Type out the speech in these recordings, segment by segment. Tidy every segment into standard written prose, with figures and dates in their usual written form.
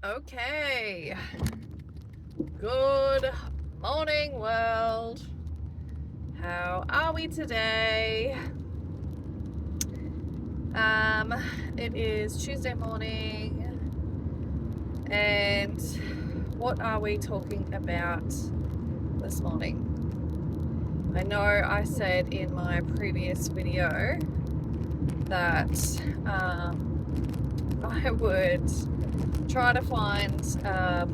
Okay. Good morning, world. How are we today? It is Tuesday morning, and what are we talking about this morning? I know I said in my previous video that I would try to find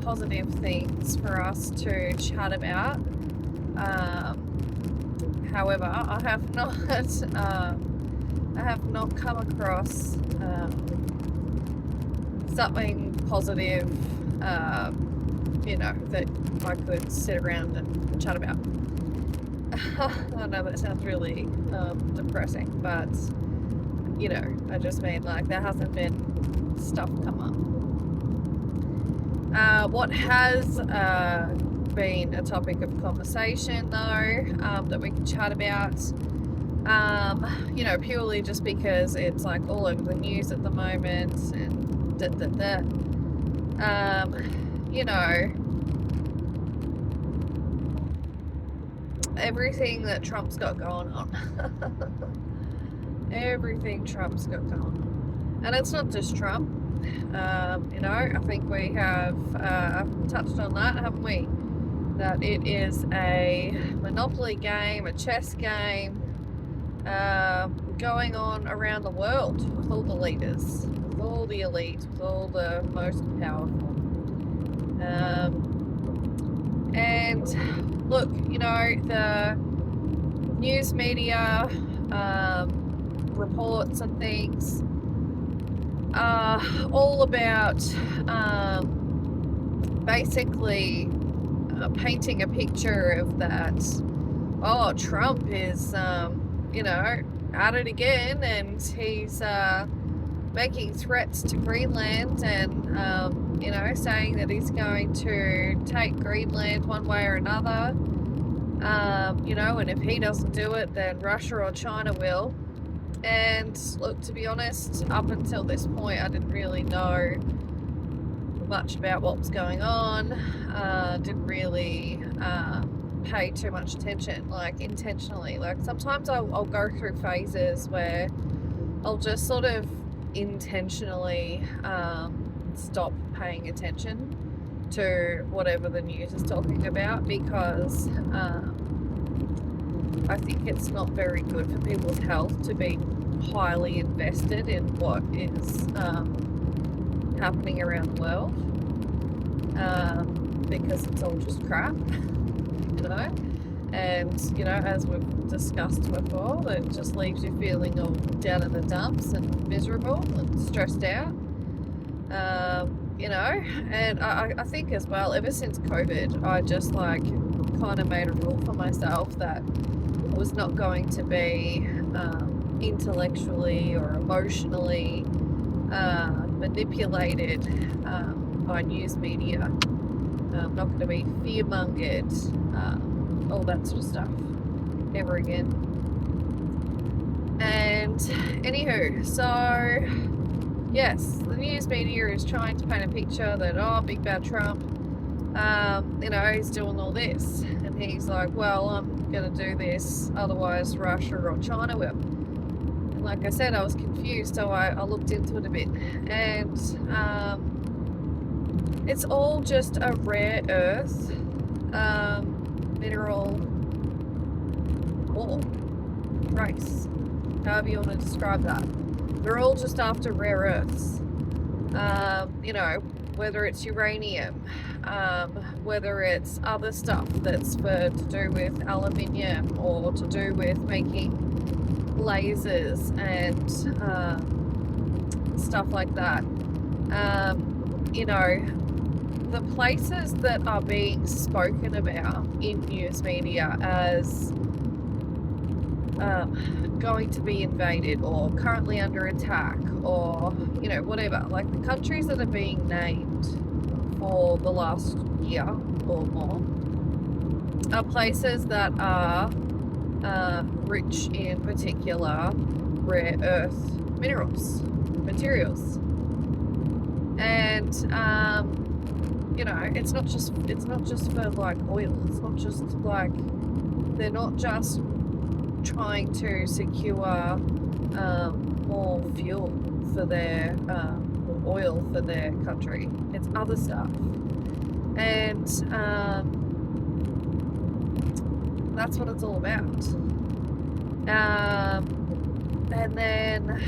positive things for us to chat about. However, I have not come across something positive, that I could sit around and chat about. I know that sounds really depressing, but I just mean like there hasn't been stuff come up. What has been a topic of conversation though, that we can chat about, purely just because it's like all over the news at the moment and everything that Trump's got going on. Everything Trump's got going on. And it's not just Trump. I think we have touched on that, haven't we? That it is a monopoly game, a chess game, going on around the world with all the leaders, with all the elite, with all the most powerful. And look, the news media reports and things are all about basically painting a picture of that, Trump is, at it again, and he's making threats to Greenland and, saying that he's going to take Greenland one way or another, and if he doesn't do it, then Russia or China will. And look, to be honest, up until this point, I didn't really know much about what was going on. Didn't really pay too much attention, like intentionally. Like sometimes I'll go through phases where I'll just sort of intentionally stop paying attention to whatever the news is talking about, because I think it's not very good for people's health to be highly invested in what is happening around the world, because it's all just crap, and as we've discussed before, it just leaves you feeling all down in the dumps and miserable and stressed out, and I think as well, ever since COVID, I just kind of made a rule for myself that I was not going to be intellectually or emotionally manipulated by news media. I'm not going to be fear-mongered, all that sort of stuff, ever again. And anywho, so yes, the news media is trying to paint a picture that, big bad Trump, he's doing all this, and he's like, well, I'm going to do this, otherwise Russia or China will. And like I said, I was confused, so I looked into it a bit, and it's all just a rare earth mineral ore race, however you want to describe that. They're all just after rare earths, whether it's uranium, whether it's other stuff that's to do with aluminium or to do with making lasers and stuff like that. The places that are being spoken about in news media as going to be invaded or currently under attack or, whatever, like the countries that are being named for the last year or more are places that are rich in particular rare earth materials. And you know, it's not just for like oil. It's not just like, they're not just trying to secure more fuel for their or oil for their country. It's other stuff, and that's what it's all about. And then,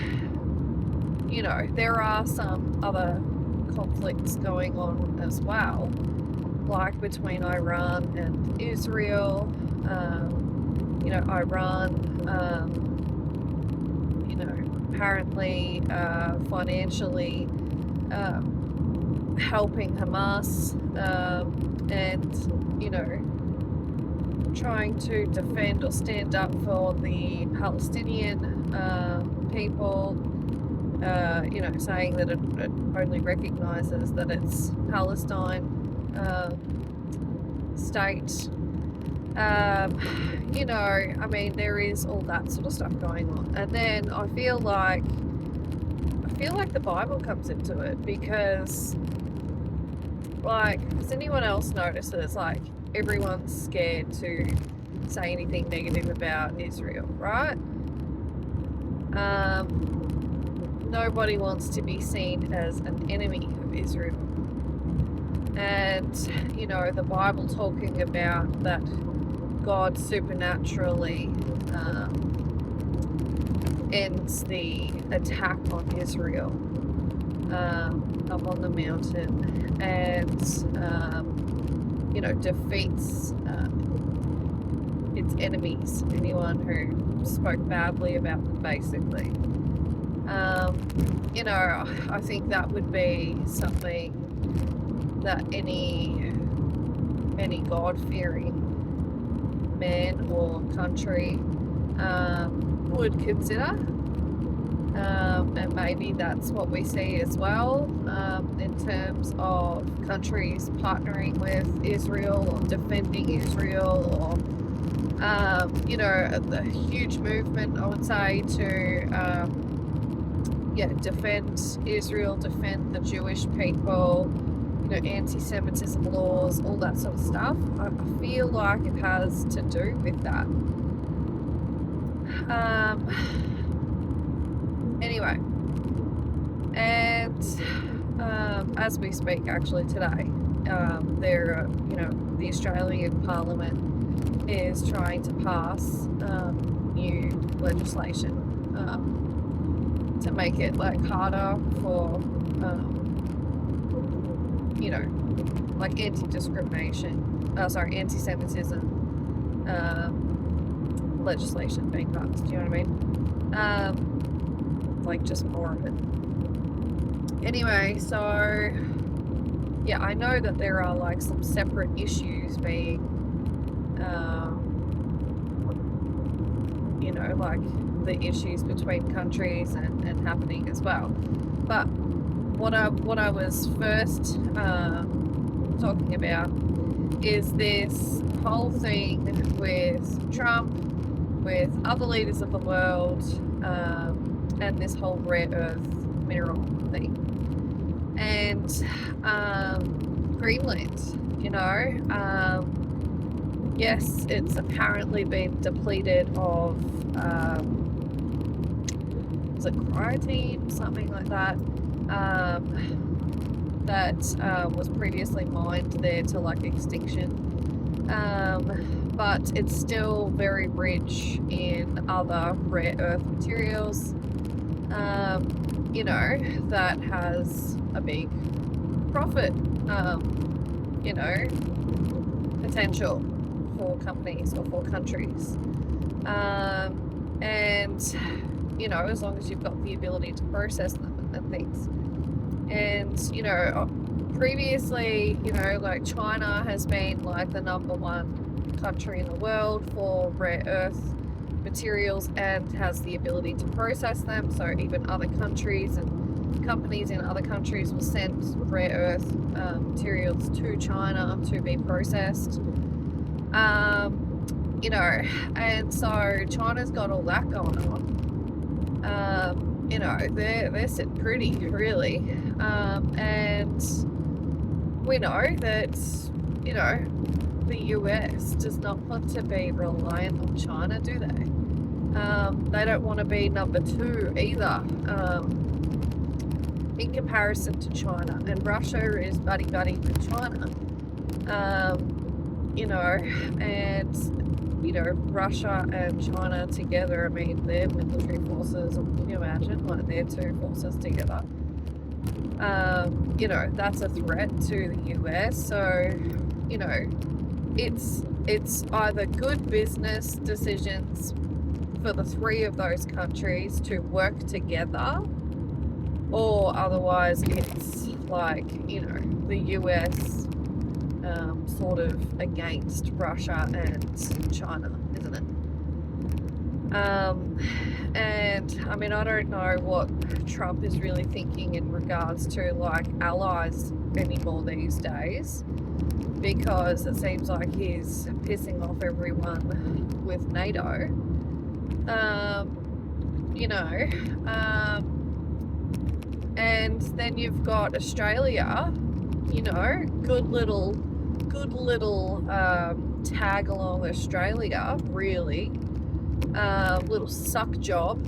you know, there are some other conflicts going on as well, like between Iran and Israel. You know, Iran, you know, apparently financially helping Hamas, and, you know, trying to defend or stand up for the Palestinian people, you know, saying that it only recognises that it's Palestine state. You know, I mean, there is all that sort of stuff going on. And then I feel like the Bible comes into it, because, like, has anyone else noticed that it's like everyone's scared to say anything negative about Israel, right? Nobody wants to be seen as an enemy of Israel. And, you know, the Bible talking about that God supernaturally ends the attack on Israel up on the mountain, and you know, defeats its enemies, anyone who spoke badly about them, basically. You know, I think that would be something that any God-fearing man or country would consider, and maybe that's what we see as well, in terms of countries partnering with Israel or defending Israel, or you know, the huge movement, I would say, to defend Israel, defend the Jewish people, you know, anti-Semitism laws, all that sort of stuff. I feel like it has to do with that. Anyway, and as we speak, actually today, there, you know, the Australian Parliament is trying to pass new legislation to make it like harder for, you know, like anti-Semitism legislation being passed. Do you know what I mean? Like just more of it. Anyway, so yeah, I know that there are like some separate issues being, you know, like the issues between countries and happening as well. But what I was first talking about is this whole thing with Trump, with other leaders of the world, and this whole rare earth mineral thing. And Greenland, you know, yes, it's apparently been depleted of, was it cryotine, something like that, that was previously mined there to like extinction, but it's still very rich in other rare earth materials, you know, that has a big profit, you know, potential for companies or for countries, and, you know, as long as you've got the ability to process them and things. And, you know, previously, you know, like China has been like the #1 country in the world for rare earth materials and has the ability to process them. So even other countries and companies in other countries will send rare earth materials to China to be processed. You know, and so China's got all that going on. you know, they're sitting pretty, really. And we know that, you know, the US does not want to be reliant on China, do they? They don't want to be number two either, in comparison to China. And Russia is buddy-buddy with China. You know, and, you know, Russia and China together, I mean, their military forces, can you imagine, like, their two forces together? You know, that's a threat to the US. So, you know, it's either good business decisions for the three of those countries to work together, or otherwise it's like, you know, the US sort of against Russia and China, isn't it? And I mean, I don't know what Trump is really thinking in regards to like allies anymore these days, because it seems like he's pissing off everyone with NATO. You know, and then you've got Australia, you know, good little tag along Australia, really. Little suck job,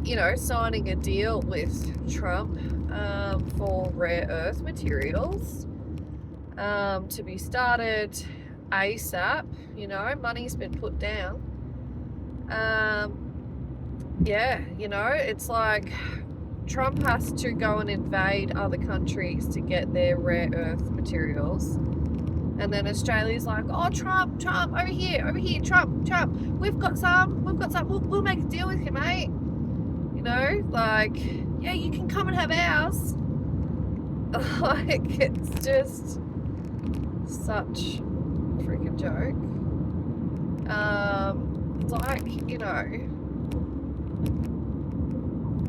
you know, signing a deal with Trump for rare earth materials to be started ASAP. You know, money's been put down. Yeah, you know, it's like Trump has to go and invade other countries to get their rare earth materials. And then Australia's like, oh, Trump, over here, Trump, we've got some, we'll make a deal with you, mate. You know, like, yeah, you can come and have ours. Like, it's just such a freaking joke. It's like, you know,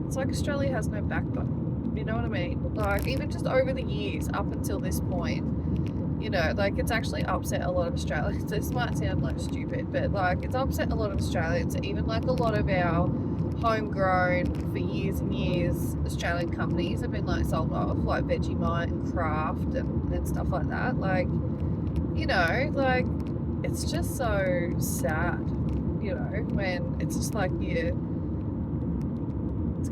it's like Australia has no backbone. You know what I mean? Like, even just over the years, up until this point, you know, like, it's actually upset a lot of Australians. This might sound like stupid, but like, it's upset a lot of Australians. Even like a lot of our homegrown, for years and years, Australian companies have been like sold off, like Vegemite and Kraft and stuff like that. Like, you know, like, it's just so sad, you know, when it's just like it's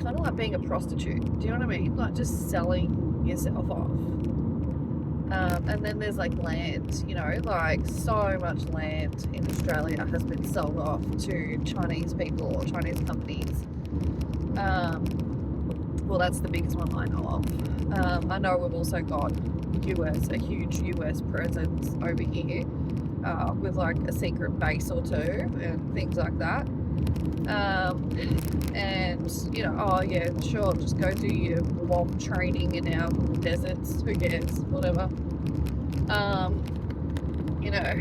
kind of like being a prostitute. Do you know what I mean? Like, just selling yourself off. And then there's like land, you know, like so much land in Australia has been sold off to Chinese people or Chinese companies. Well, that's the biggest one I know of. I know we've also got a huge US presence over here, with like a secret base or two and things like that. And, you know, oh yeah, sure, just go do your bomb training in our deserts, who cares, whatever. You know,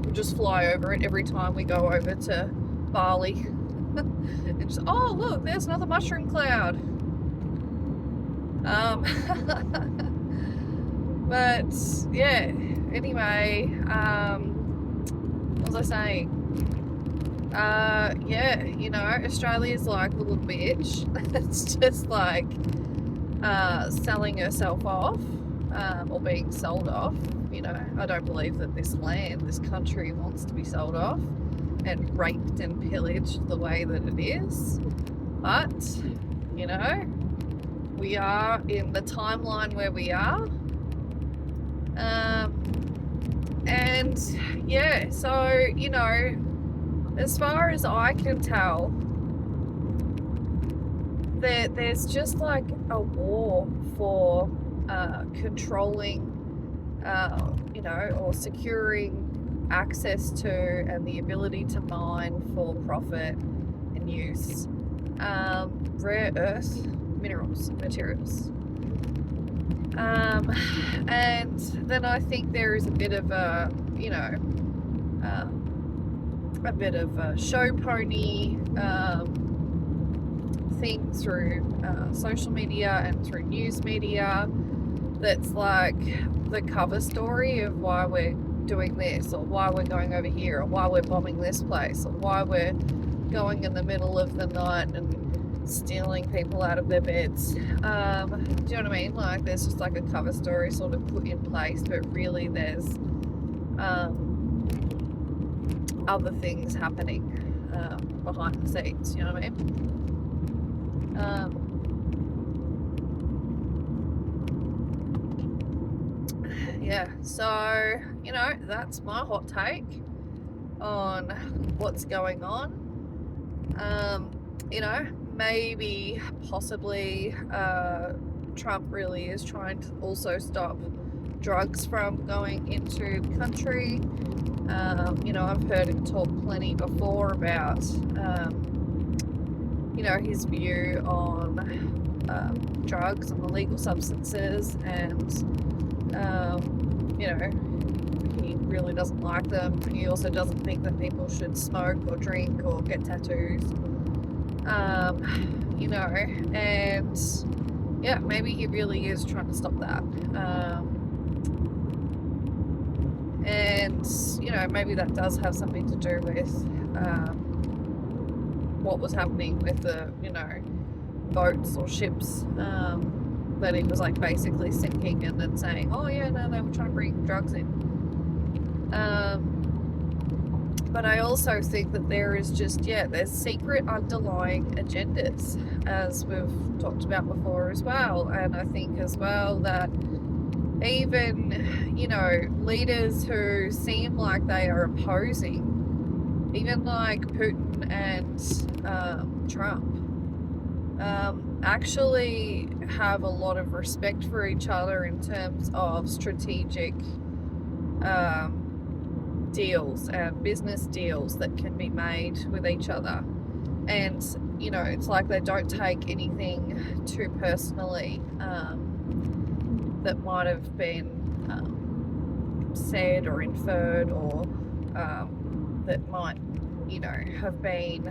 we'll just fly over it every time we go over to Bali. And just, oh look, there's another mushroom cloud. But yeah, anyway, what was I saying? Yeah, you know, Australia's like a little bitch. It's just like selling herself off, or being sold off. You know, I don't believe that this country wants to be sold off and raped and pillaged the way that it is. But, you know, we are in the timeline where we are. And yeah, so, you know, as far as I can tell, there's just like a war for controlling, you know, or securing access to and the ability to mine for profit and use rare earth materials. And then I think there is a bit of a, you know, a bit of a show pony thing through social media and through news media that's like the cover story of why we're doing this, or why we're going over here, or why we're bombing this place, or why we're going in the middle of the night and stealing people out of their beds. Do you know what I mean? Like, there's just like a cover story sort of put in place, but really there's other things happening behind the scenes. You know what I mean? Yeah, so, you know, that's my hot take on what's going on. You know, maybe, possibly, Trump really is trying to also stop drugs from going into the country. You know, I've heard him talk plenty before about, you know, his view on drugs and illegal substances, and, you know, he really doesn't like them. He also doesn't think that people should smoke or drink or get tattoos. You know, and yeah, maybe he really is trying to stop that. And, you know, maybe that does have something to do with what was happening with the, you know, boats or ships that he was like basically sinking, and then saying, oh yeah, no, they were trying to bring drugs in. But I also think that there is just, yeah, there's secret underlying agendas, as we've talked about before as well. And I think as well that even, you know, leaders who seem like they are opposing, even like Putin and Trump, actually have a lot of respect for each other in terms of strategic deals and business deals that can be made with each other. And, you know, it's like they don't take anything too personally that might have been said or inferred, or that might, you know, have been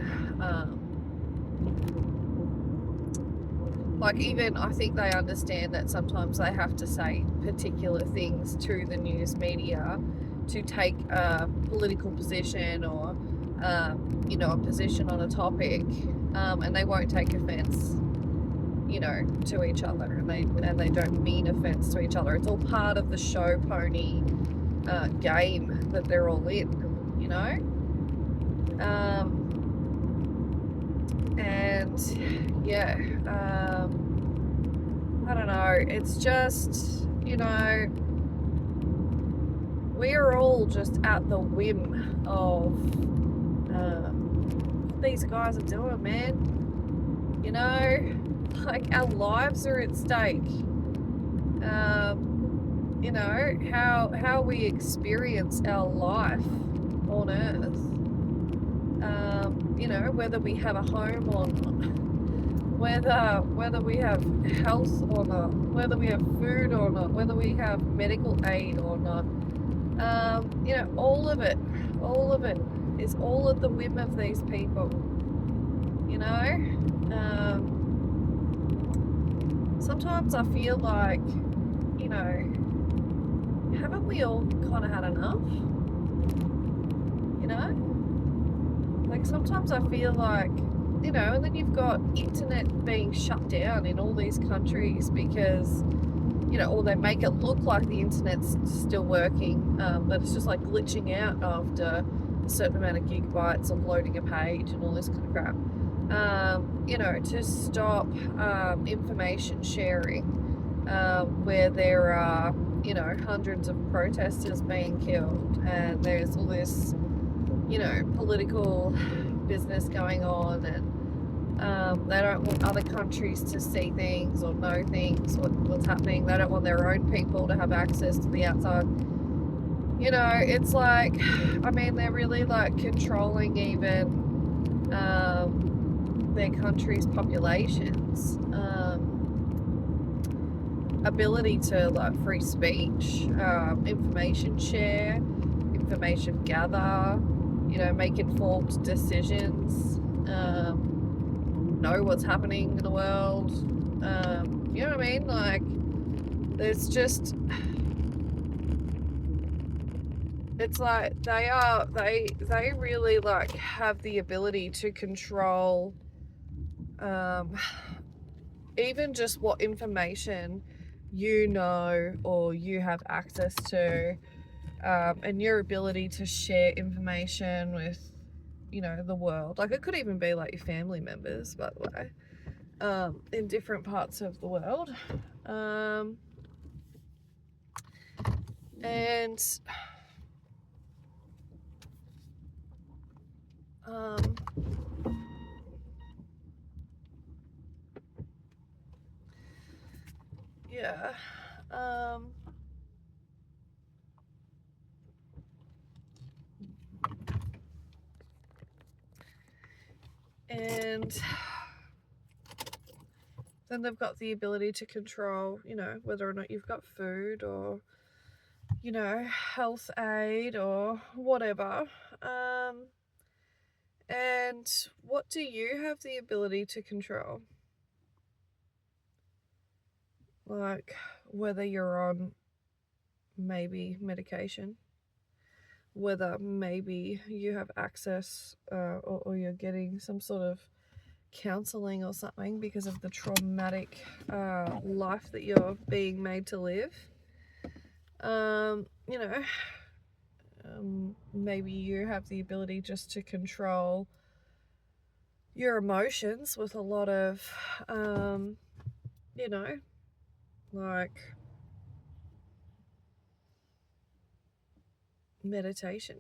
like, even I think they understand that sometimes they have to say particular things to the news media to take a political position, or you know, a position on a topic, and they won't take offense, you know, to each other, and they don't mean offense to each other. It's all part of the show pony game that they're all in, you know. And yeah, I don't know, it's just, you know, we are all just at the whim of what these guys are doing, man. You know, like, our lives are at stake. You know, how we experience our life on Earth. You know, whether we have a home or not, whether we have health or not, whether we have food or not, whether we have medical aid or not. You know, all of it is all at the whim of these people, you know. Sometimes I feel like, you know, haven't we all kind of had enough, you know? Like, sometimes I feel like, you know, and then you've got internet being shut down in all these countries because, you know, or they make it look like the internet's still working, but it's just like glitching out after a certain amount of gigabytes of loading a page and all this kind of crap. You know, to stop information sharing, where there are, you know, hundreds of protesters being killed, and there's all this, you know, political business going on, and they don't want other countries to see things or know things, what's happening. They don't want their own people to have access to the outside. You know, it's like, I mean, they're really like controlling even their country's populations, ability to, like, free speech, information share, information gather, you know, make informed decisions, know what's happening in the world. You know what I mean? Like, there's just, it's like they really, like, have the ability to control even just what information you know or you have access to, and your ability to share information with, the world. Like, it could even be like your family members, by the way, in different parts of the world. And yeah. And then they've got the ability to control, whether or not you've got food or, health aid or whatever. And what do you have the ability to control? Like, whether you're on maybe medication, whether maybe you have access, or you're getting some sort of counseling or something because of the traumatic life that you're being made to live. Maybe you have the ability just to control your emotions with a lot of, like meditation.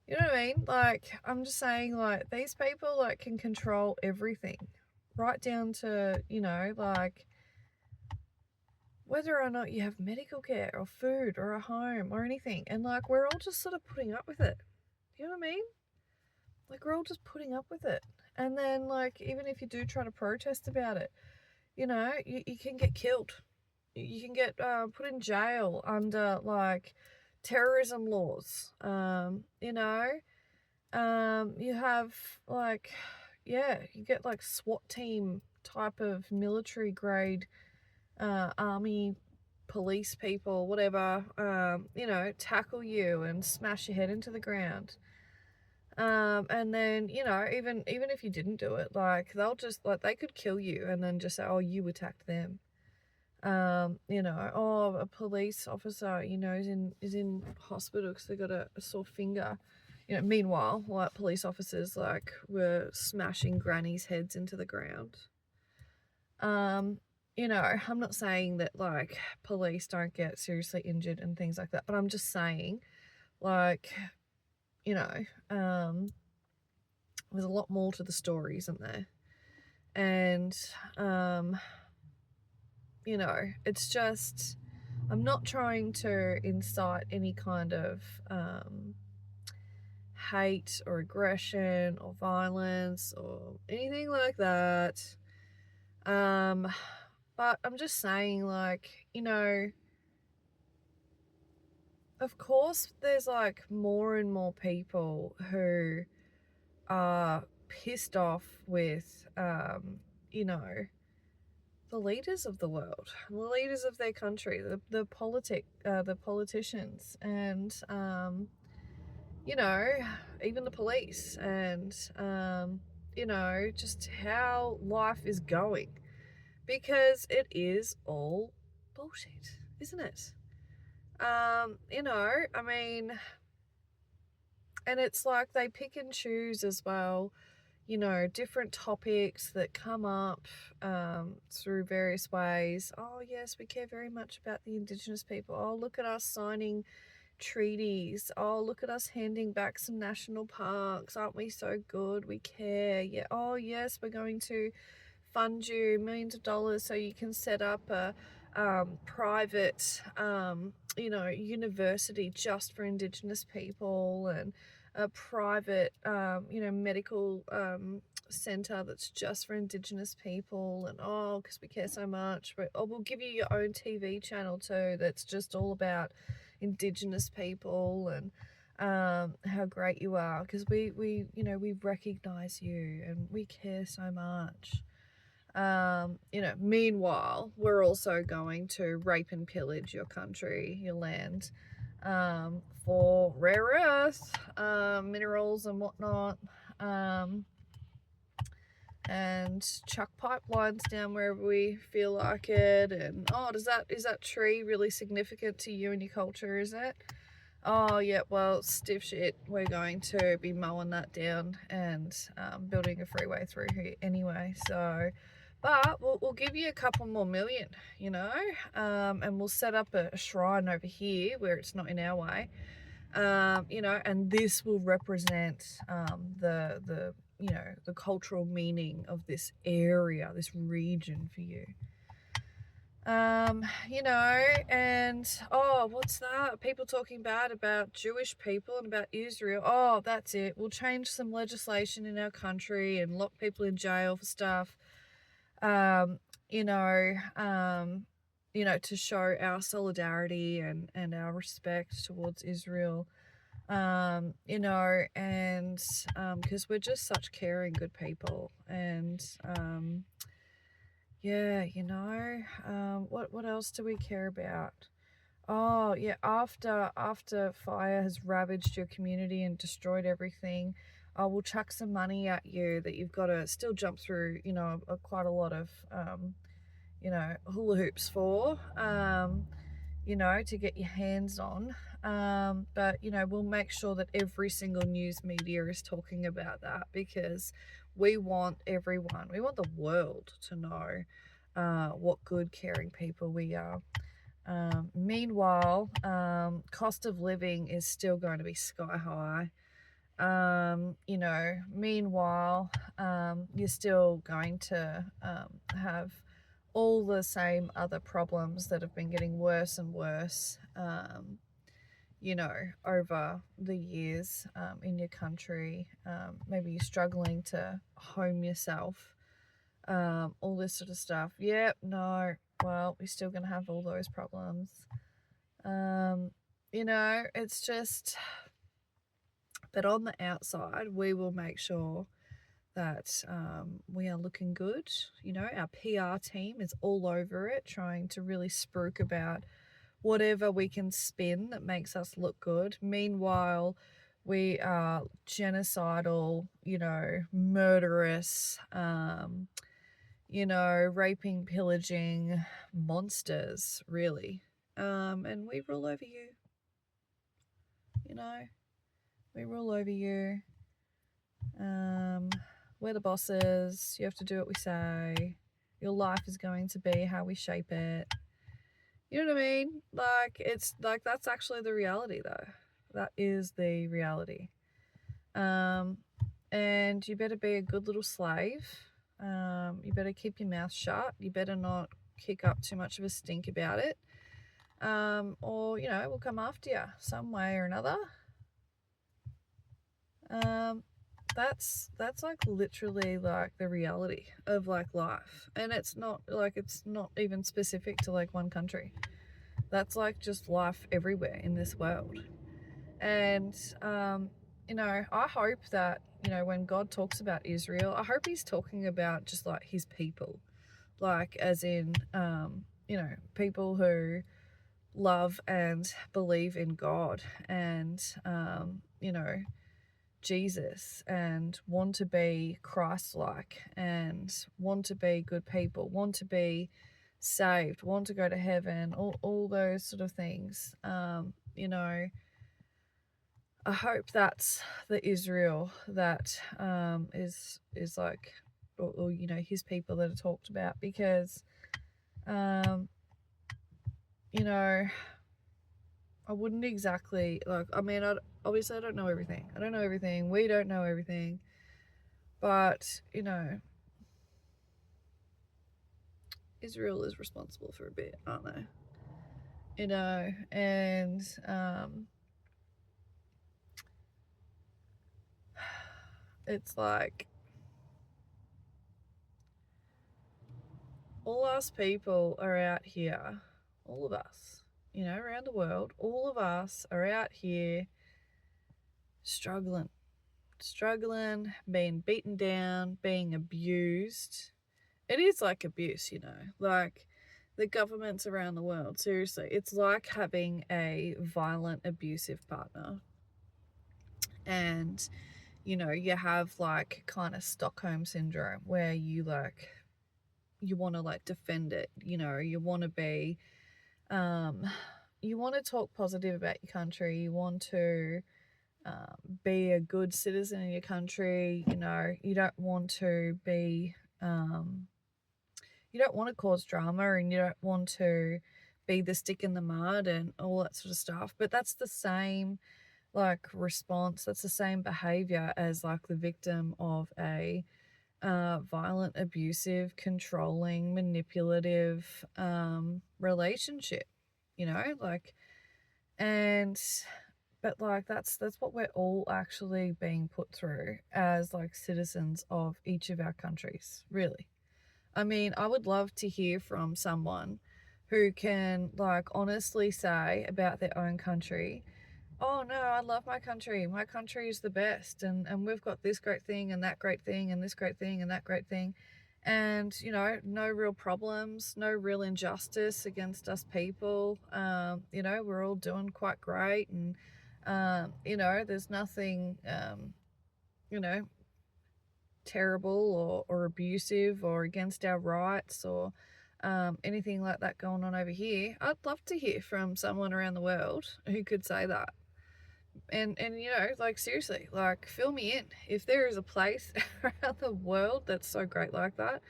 You know what I mean? Like, I'm just saying, like, these people, like, can control everything, right down to, like, whether or not you have medical care or food or a home or anything. And, like, we're all just sort of putting up with it. You know what I mean? Like, we're all just putting up with it. And then, like, even if you do try to protest about it, you can get killed. You can get put in jail under, like, terrorism laws. You have, like, you get, like, SWAT team type of military grade, army, police people, whatever, tackle you and smash your head into the ground. And then, even if you didn't do it, like, they'll just, like, they could kill you and then just say, oh, you attacked them. A police officer, is in hospital because they got a sore finger. Meanwhile, like, police officers, like, were smashing grannies' heads into the ground. I'm not saying that, like, police don't get seriously injured and things like that, but I'm just saying, like, there's a lot more to the story, isn't there? And, it's just, I'm not trying to incite any kind of hate or aggression or violence or anything like that. But I'm just saying, like, of course there's, like, more and more people who are pissed off with, the leaders of the world, the leaders of their country, the politicians, and, even the police, and, just how life is going. Because it is all bullshit, isn't it? I mean, and it's like they pick and choose as well, different topics that come up through various ways. Oh, yes, we care very much about the Indigenous people. Oh, look at us signing treaties. Oh, look at us handing back some national parks. Aren't we so good? We care. Yeah. Oh, yes, we're going to fund you millions of dollars so you can set up a private, university just for Indigenous people, and a private, medical centre that's just for Indigenous people. And because we care so much, we'll give you your own TV channel too that's just all about Indigenous people and how great you are, because we recognise you and we care so much. Meanwhile, we're also going to rape and pillage your country, your land, for rare earth, minerals and whatnot. and chuck pipelines down wherever we feel like it. And oh, is that tree really significant to you and your culture? Is it? Oh yeah, well, stiff shit. We're going to be mowing that down and building a freeway through here anyway. So, but we'll give you a couple more million, you know, and we'll set up a shrine over here where it's not in our way, you know, and this will represent the you know, the cultural meaning of this area, this region for you. You know, and oh, what's that? People talking bad about Jewish people and about Israel. Oh, that's it. We'll change some legislation in our country and lock people in jail for stuff. Um, you know, to show our solidarity and our respect towards Israel. You know, and because we're just such caring, good people, and yeah, you know, what else do we care about? Oh, yeah, after fire has ravaged your community and destroyed everything, we'll chuck some money at you that you've got to still jump through, you know, quite a lot of, you know, hula hoops for, you know, to get your hands on. But, you know, we'll make sure that every single news media is talking about that because we want everyone, we want the world to know what good, caring people we are. Meanwhile, cost of living is still going to be sky high. You know, meanwhile, you're still going to have all the same other problems that have been getting worse and worse, you know, over the years in your country. Maybe you're struggling to home yourself, all this sort of stuff. Yep, no, well, we're still going to have all those problems. You know, it's just that on the outside, we will make sure that we are looking good. You know, our PR team is all over it, trying to really spruik about whatever we can spin that makes us look good. Meanwhile, we are genocidal, you know, murderous, you know, raping, pillaging monsters, really. And we rule over you. You know, we rule over you. We're the bosses. You have to do what we say. Your life is going to be how we shape it. You know what I mean? Like, it's like that's actually the reality, though. That is the reality. And you better be a good little slave. You better keep your mouth shut. You better not kick up too much of a stink about it. Or, you know, we'll come after you some way or another. That's like literally like the reality of like life. And it's not even specific to like one country. That's like just life everywhere in this world. And, you know, I hope that, you know, when God talks about Israel, I hope he's talking about just like his people, like as in, you know, people who love and believe in God and, you know, Jesus and want to be Christ-like and want to be good people, want to be saved, want to go to heaven, all those sort of things. You know, I hope that's the Israel that is like, or you know, his people that are talked about, because you know, I wouldn't exactly like. I mean, obviously I don't know everything. I don't know everything. We don't know everything, but you know, Israel is responsible for a bit, aren't they? You know, and it's like all us people are out here, all of us, you know, around the world, all of us are out here struggling, being beaten down, being abused. It is like abuse, you know, like the governments around the world. Seriously, it's like having a violent, abusive partner. And you know, you have like kind of Stockholm syndrome where you like, you want to like defend it, you know, you want to be, you want to talk positive about your country, you want to be a good citizen in your country, you know, you don't want to be, you don't want to cause drama and you don't want to be the stick in the mud and all that sort of stuff. But that's the same like response, that's the same behavior as like the victim of a violent, abusive, controlling, manipulative relationship, you know, like, and but like that's what we're all actually being put through as like citizens of each of our countries, really. I mean, I would love to hear from someone who can like honestly say about their own country, oh no, I love my country. My country is the best. And we've got this great thing and that great thing and this great thing and that great thing. And, you know, no real problems, no real injustice against us people. You know, we're all doing quite great. And, you know, there's nothing, you know, terrible or abusive or against our rights or anything like that going on over here. I'd love to hear from someone around the world who could say that. And you know, like seriously, like fill me in. If there is a place around the world that's so great like that,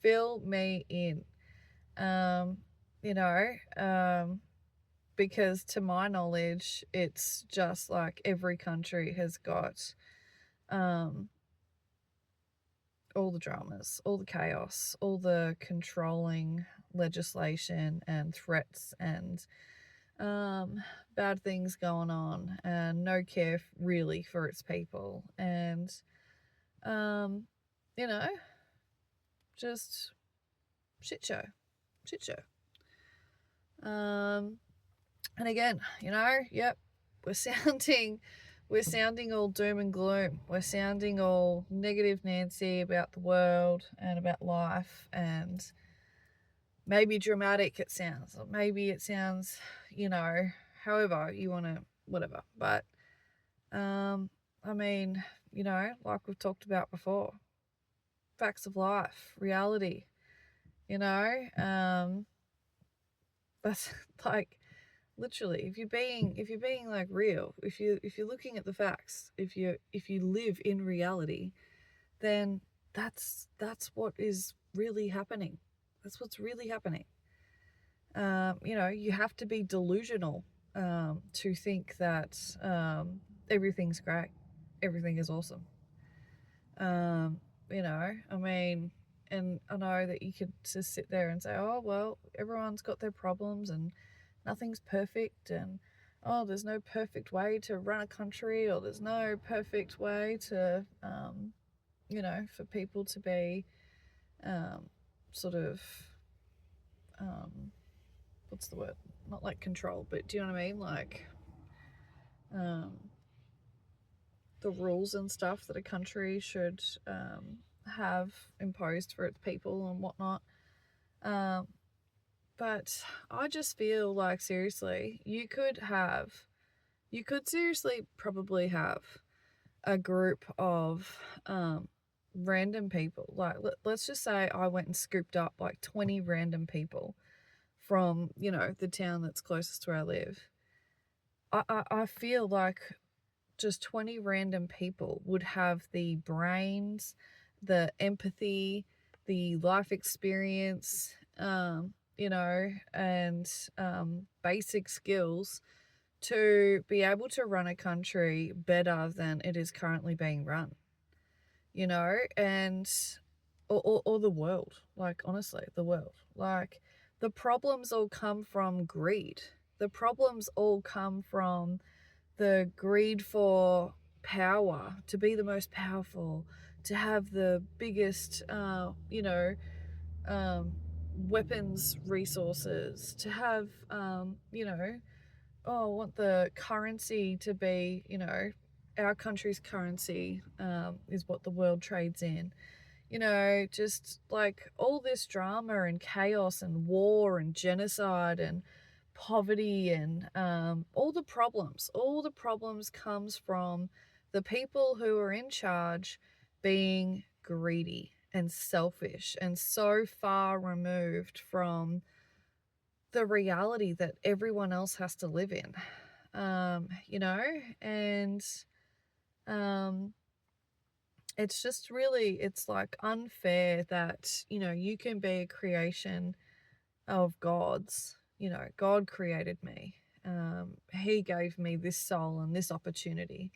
fill me in. Um, you know, because to my knowledge, it's just like every country has got all the dramas, all the chaos, all the controlling legislation and threats and bad things going on and no care really for its people and you know, just shit show, shit show. And again, you know, yep, we're sounding all doom and gloom. We're sounding all negative Nancy about the world and about life, and maybe dramatic it sounds, or maybe it sounds, you know, however you want to, whatever. But I mean, you know, like we've talked about before, facts of life, reality, you know, that's like literally if you're being like real, if you're looking at the facts, if you live in reality, then that's what is really happening. That's what's really happening. You know, you have to be delusional to think that everything's great, everything is awesome. You know, I mean, and I know that you could just sit there and say, oh, well, everyone's got their problems and nothing's perfect, and oh, there's no perfect way to run a country, or there's no perfect way to, you know, for people to be sort of, what's the word? Not like control, but do you know what I mean? Like, the rules and stuff that a country should have imposed for its people and whatnot. But I just feel like seriously, you could seriously probably have a group of random people. Like let's just say I went and scooped up like 20 random people from, you know, the town that's closest to where I live. I feel like just 20 random people would have the brains, the empathy, the life experience, you know, and basic skills to be able to run a country better than it is currently being run, you know, and or the world, like honestly, the world. Like the problems all come from greed. The problems all come from the greed for power, to be the most powerful, to have the biggest, you know, weapons resources, to have, you know, oh, I want the currency to be, you know, our country's currency is what the world trades in. You know, just like all this drama and chaos and war and genocide and poverty and all the problems comes from the people who are in charge being greedy and selfish and so far removed from the reality that everyone else has to live in, you know, and it's just really, it's like unfair that, you know, you can be a creation of God's. You know, God created me. He gave me this soul and this opportunity.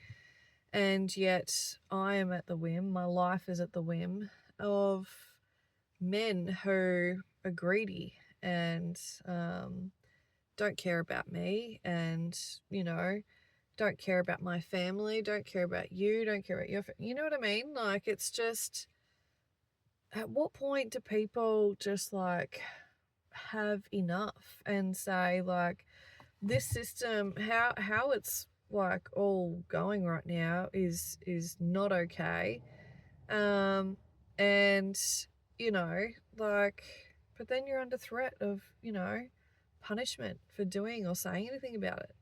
And yet I am at the whim, my life is at the whim of men who are greedy and don't care about me and, you know, don't care about my family, don't care about you, don't care about you know what I mean? Like, it's just, at what point do people just like have enough and say, like, this system, how it's like all going right now is not okay. And you know, like, but then you're under threat of, you know, punishment for doing or saying anything about it.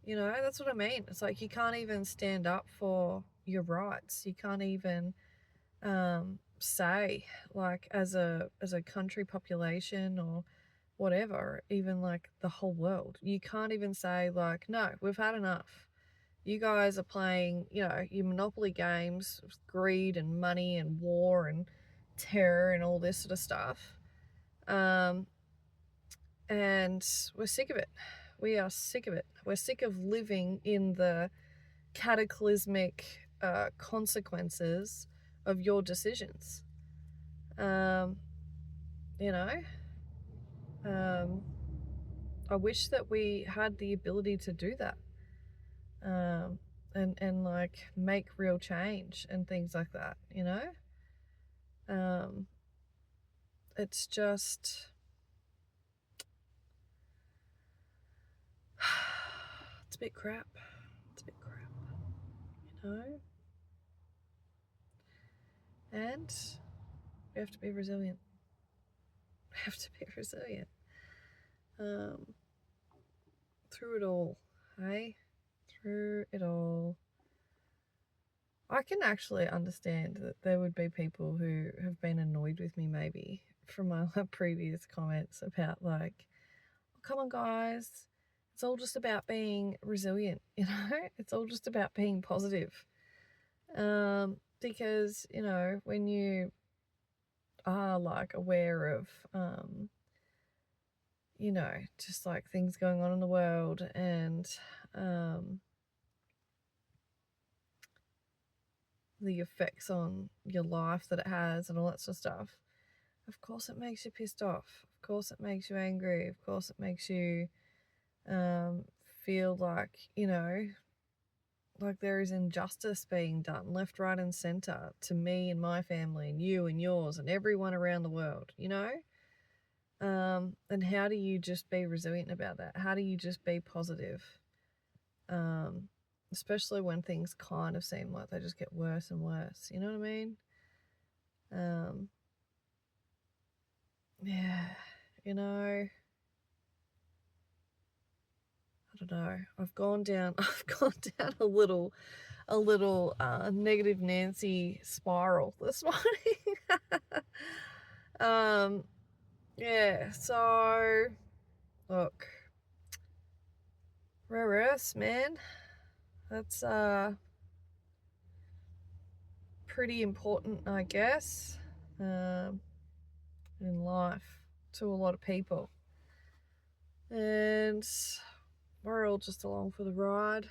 You know, that's what I mean. It's like you can't even stand up for your rights. You can't even say, like, as a country population or whatever, even like the whole world, you can't even say, like, no, we've had enough. You guys are playing, you know, your monopoly games with greed and money and war and terror and all this sort of stuff. And we're sick of it. We are sick of it. We're sick of living in the cataclysmic consequences of your decisions. You know, I wish that we had the ability to do that, and like make real change and things like that. You know, it's just it's a bit crap. It's a bit crap, you know. And we have to be resilient. We have to be resilient. Through it all, hey? Through it all. I can actually understand that there would be people who have been annoyed with me maybe from my previous comments about, like, oh, come on guys, it's all just about being resilient, you know? It's all just about being positive. Because, you know, when you are like aware of you know, just like things going on in the world and the effects on your life that it has and all that sort of stuff, of course it makes you pissed off. Of course it makes you angry. Of course it makes you feel like, you know, like there is injustice being done left, right, and center to me and my family and you and yours and everyone around the world, you know? And how do you just be resilient about that? How do you just be positive? Especially when things kind of seem like they just get worse and worse. You know what I mean? Yeah, you know, I don't know. I've gone down a little negative Nancy spiral this morning. Yeah, so look, rare earths, man. That's pretty important, I guess, in life to a lot of people. And we're all just along for the ride.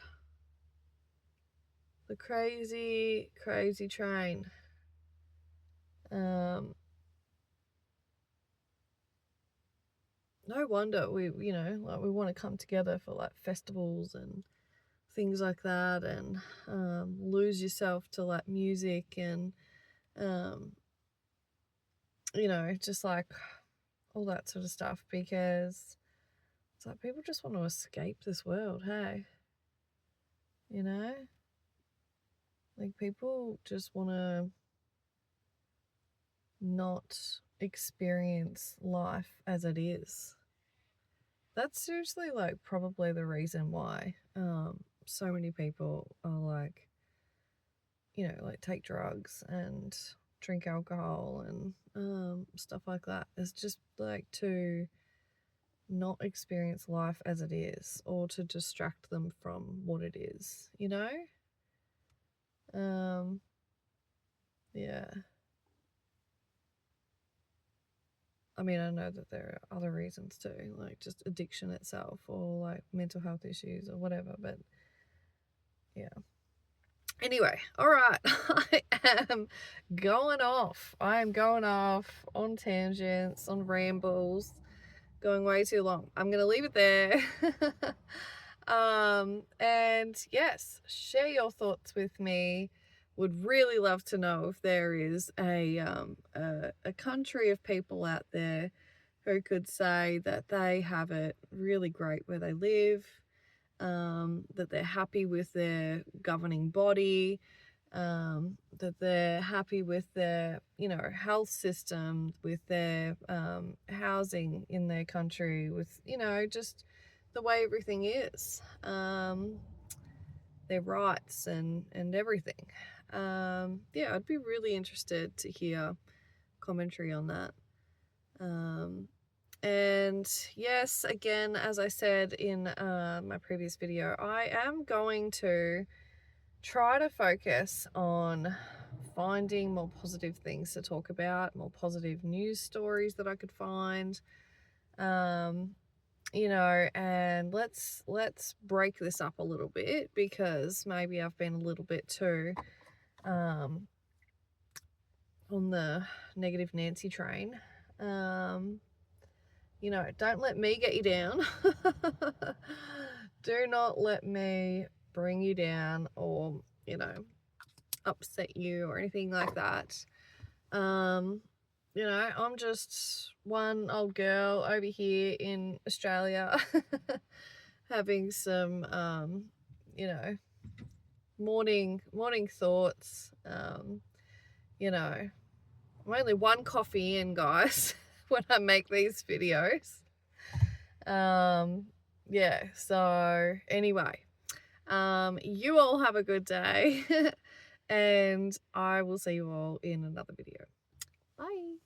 The crazy, crazy train. No wonder we, you know, like we want to come together for like festivals and things like that, and lose yourself to like music and you know, just like all that sort of stuff, because it's like people just want to escape this world, hey? You know? Like people just want to not experience life as it is. That's seriously like probably the reason why so many people are like you know, like take drugs and drink alcohol and stuff like that. It's just like to not experience life as it is, or to distract them from what it is, you know? Yeah. I mean, I know that there are other reasons too, like just addiction itself or like mental health issues or whatever, but yeah. Anyway, all right. I am going off. I am going off on tangents, on rambles, going way too long. I'm going to leave it there. And yes, share your thoughts with me. Would really love to know if there is a country of people out there who could say that they have it really great where they live, that they're happy with their governing body, that they're happy with their, you know, health system, with their housing in their country, with, you know, just the way everything is, their rights and everything. Yeah, I'd be really interested to hear commentary on that. And yes, again, as I said in my previous video, I am going to try to focus on finding more positive things to talk about, more positive news stories that I could find, you know, and let's break this up a little bit, because maybe I've been a little bit too on the negative Nancy train. You know, don't let me get you down. Do not let me bring you down or, you know, upset you or anything like that. You know, I'm just one old girl over here in Australia having some, you know, morning thoughts. You know, I'm only one coffee in, guys, when I make these videos. Yeah, so anyway, you all have a good day and I will see you all in another video. Bye.